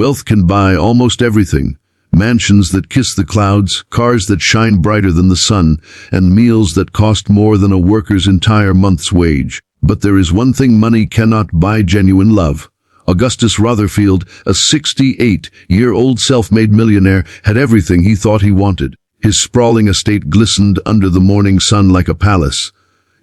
Wealth can buy almost everything. Mansions that kiss the clouds, cars that shine brighter than the sun, and meals that cost more than a worker's entire month's wage. But there is one thing money cannot buy: genuine love. Augustus Rotherfield, a 68-year-old self-made millionaire, had everything he thought he wanted. His sprawling estate glistened under the morning sun like a palace.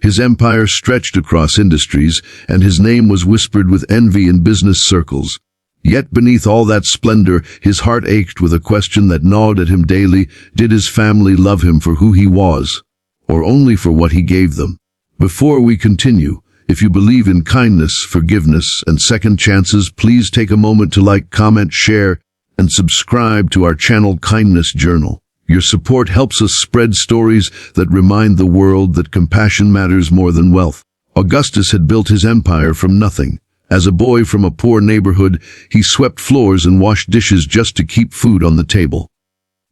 His empire stretched across industries, and his name was whispered with envy in business circles. Yet beneath all that splendor, his heart ached with a question that gnawed at him daily: did his family love him for who he was, or only for what he gave them? Before we continue, if you believe in kindness, forgiveness, and second chances, please take a moment to like, comment, share, and subscribe to our channel Kindness Journal. Your support helps us spread stories that remind the world that compassion matters more than wealth. Augustus had built his empire from nothing. As a boy from a poor neighborhood, he swept floors and washed dishes just to keep food on the table.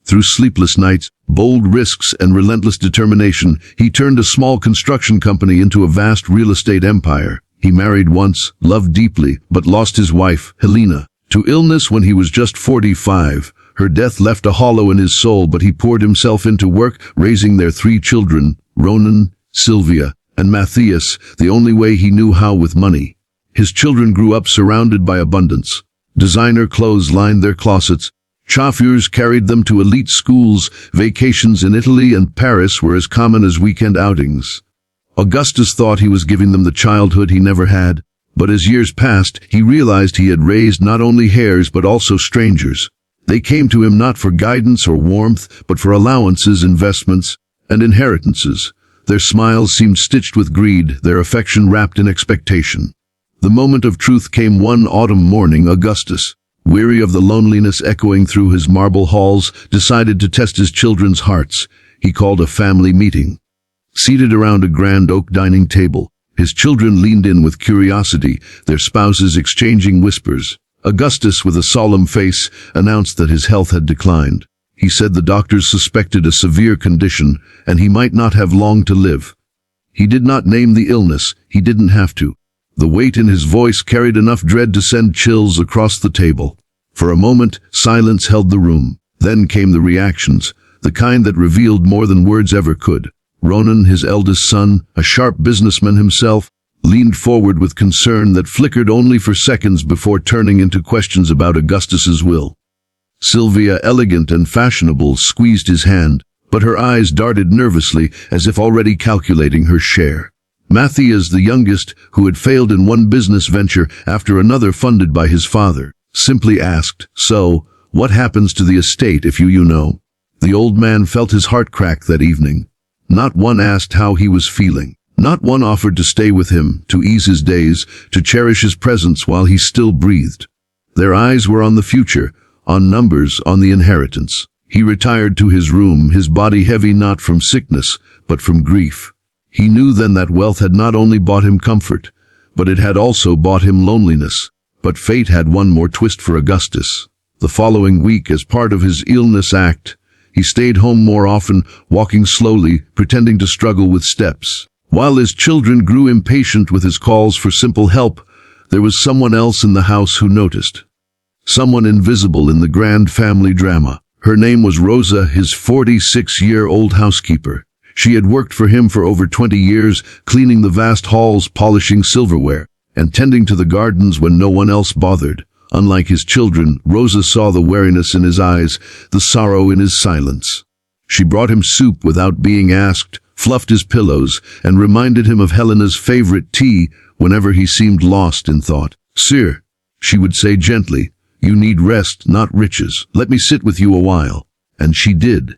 Through sleepless nights, bold risks, and relentless determination, he turned a small construction company into a vast real estate empire. He married once, loved deeply, but lost his wife, Helena, to illness when he was just 45. Her death left a hollow in his soul, but he poured himself into work, raising their 3 children, Ronan, Sylvia, and Matthias, the only way he knew how: with money. His children grew up surrounded by abundance. Designer clothes lined their closets. Chauffeurs carried them to elite schools. Vacations in Italy and Paris were as common as weekend outings. Augustus thought he was giving them the childhood he never had, but as years passed, he realized he had raised not only heirs but also strangers. They came to him not for guidance or warmth, but for allowances, investments, and inheritances. Their smiles seemed stitched with greed, their affection wrapped in expectation. The moment of truth came one autumn morning. Augustus, weary of the loneliness echoing through his marble halls, decided to test his children's hearts. He called a family meeting. Seated around a grand oak dining table, his children leaned in with curiosity, their spouses exchanging whispers. Augustus, with a solemn face, announced that his health had declined. He said the doctors suspected a severe condition, and he might not have long to live. He did not name the illness. He didn't have to. The weight in his voice carried enough dread to send chills across the table. For a moment, silence held the room. Then came the reactions, the kind that revealed more than words ever could. Ronan, his eldest son, a sharp businessman himself, leaned forward with concern that flickered only for seconds before turning into questions about Augustus's will. Sylvia, elegant and fashionable, squeezed his hand, but her eyes darted nervously, as if already calculating her share. Matthias, the youngest, who had failed in one business venture after another funded by his father, simply asked, "So, what happens to the estate if you know?" The old man felt his heart crack that evening. Not one asked how he was feeling. Not one offered to stay with him, to ease his days, to cherish his presence while he still breathed. Their eyes were on the future, on numbers, on the inheritance. He retired to his room, his body heavy not from sickness, but from grief. He knew then that wealth had not only bought him comfort, but it had also bought him loneliness. But fate had one more twist for Augustus. The following week, as part of his illness act, he stayed home more often, walking slowly, pretending to struggle with steps. While his children grew impatient with his calls for simple help, there was someone else in the house who noticed. Someone invisible in the grand family drama. Her name was Rosa, his 46-year-old housekeeper. She had worked for him for over 20 years, cleaning the vast halls, polishing silverware, and tending to the gardens when no one else bothered. Unlike his children, Rosa saw the weariness in his eyes, the sorrow in his silence. She brought him soup without being asked, fluffed his pillows, and reminded him of Helena's favorite tea whenever he seemed lost in thought. "Sir," she would say gently, "you need rest, not riches. Let me sit with you a while." And she did.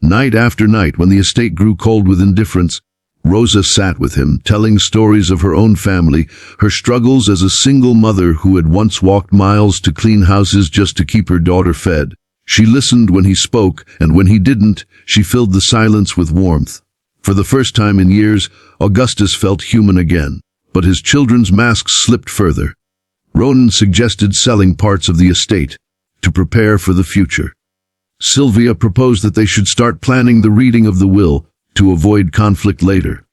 Night after night, when the estate grew cold with indifference, Rosa sat with him, telling stories of her own family, her struggles as a single mother who had once walked miles to clean houses just to keep her daughter fed. She listened when he spoke, and when he didn't, she filled the silence with warmth. For the first time in years, Augustus felt human again. But his children's masks slipped further. Ronan suggested selling parts of the estate to prepare for the future. Sylvia proposed that they should start planning the reading of the will to avoid conflict later.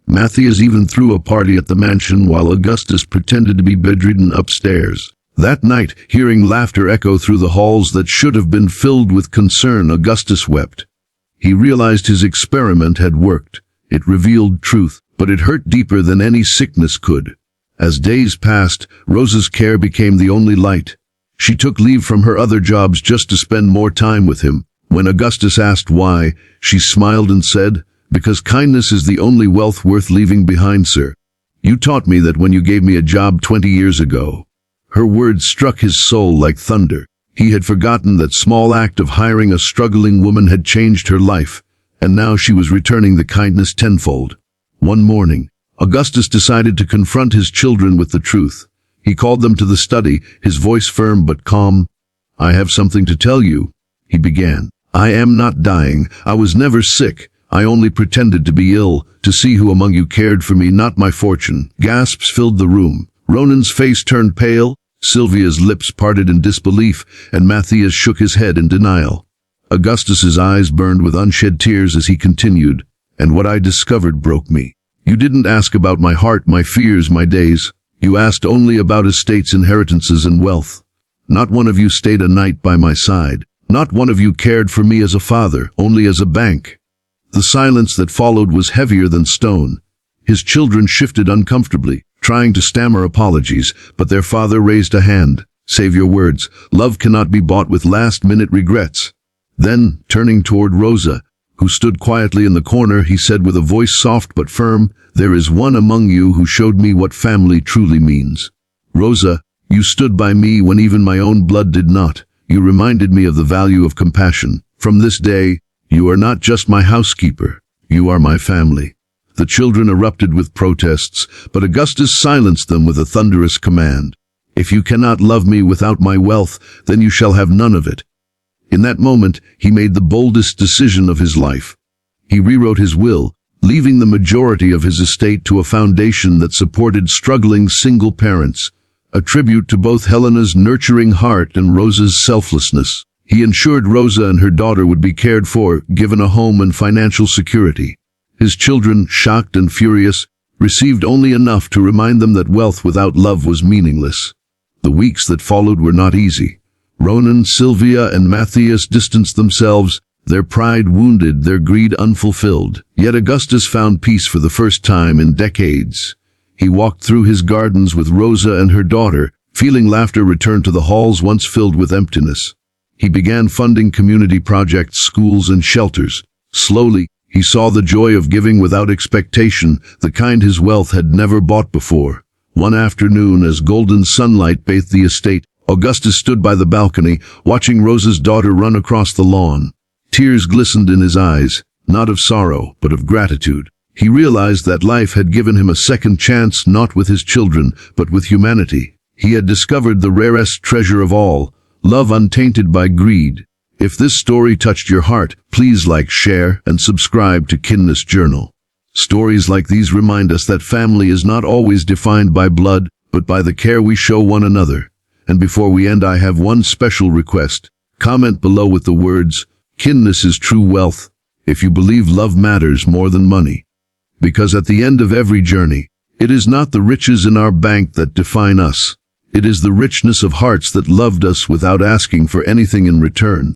Matthias even threw a party at the mansion while Augustus pretended to be bedridden upstairs. That night, hearing laughter echo through the halls that should have been filled with concern, Augustus wept. He realized his experiment had worked. It revealed truth, but it hurt deeper than any sickness could. As days passed, Rosa's care became the only light. She took leave from her other jobs just to spend more time with him. When Augustus asked why, she smiled and said, "Because kindness is the only wealth worth leaving behind, sir. You taught me that when you gave me a job 20 years ago." Her words struck his soul like thunder. He had forgotten that small act of hiring a struggling woman had changed her life, and now she was returning the kindness tenfold. One morning, Augustus decided to confront his children with the truth. He called them to the study, his voice firm but calm. "I have something to tell you," he began. "I am not dying. I was never sick. I only pretended to be ill, to see who among you cared for me, not my fortune." Gasps filled the room. Ronan's face turned pale, Sylvia's lips parted in disbelief, and Matthias shook his head in denial. Augustus's eyes burned with unshed tears as he continued, "And what I discovered broke me. You didn't ask about my heart, my fears, my days. You asked only about estates, inheritances, and wealth. Not one of you stayed a night by my side. Not one of you cared for me as a father, only as a bank." The silence that followed was heavier than stone. His children shifted uncomfortably, trying to stammer apologies, but their father raised a hand. "Save your words. Love cannot be bought with last-minute regrets." Then, turning toward Rosa, who stood quietly in the corner, he said with a voice soft but firm, "There is one among you who showed me what family truly means. Rosa, you stood by me when even my own blood did not. You reminded me of the value of compassion. From this day, you are not just my housekeeper. You are my family." The children erupted with protests, but Augustus silenced them with a thunderous command. "If you cannot love me without my wealth, then you shall have none of it." In that moment, he made the boldest decision of his life. He rewrote his will, leaving the majority of his estate to a foundation that supported struggling single parents, a tribute to both Helena's nurturing heart and Rosa's selflessness. He ensured Rosa and her daughter would be cared for, given a home and financial security. His children, shocked and furious, received only enough to remind them that wealth without love was meaningless. The weeks that followed were not easy. Ronan, Sylvia, and Matthias distanced themselves, their pride wounded, their greed unfulfilled. Yet Augustus found peace for the first time in decades. He walked through his gardens with Rosa and her daughter, feeling laughter return to the halls once filled with emptiness. He began funding community projects, schools, and shelters. Slowly, he saw the joy of giving without expectation, the kind his wealth had never bought before. One afternoon, as golden sunlight bathed the estate, Augustus stood by the balcony, watching Rosa's daughter run across the lawn. Tears glistened in his eyes, not of sorrow, but of gratitude. He realized that life had given him a second chance, not with his children, but with humanity. He had discovered the rarest treasure of all, love untainted by greed. If this story touched your heart, please like, share, and subscribe to Kindness Journal. Stories like these remind us that family is not always defined by blood, but by the care we show one another. And before we end, I have one special request. Comment below with the words, "Kindness is true wealth," if you believe love matters more than money. Because at the end of every journey, it is not the riches in our bank that define us. It is the richness of hearts that loved us without asking for anything in return.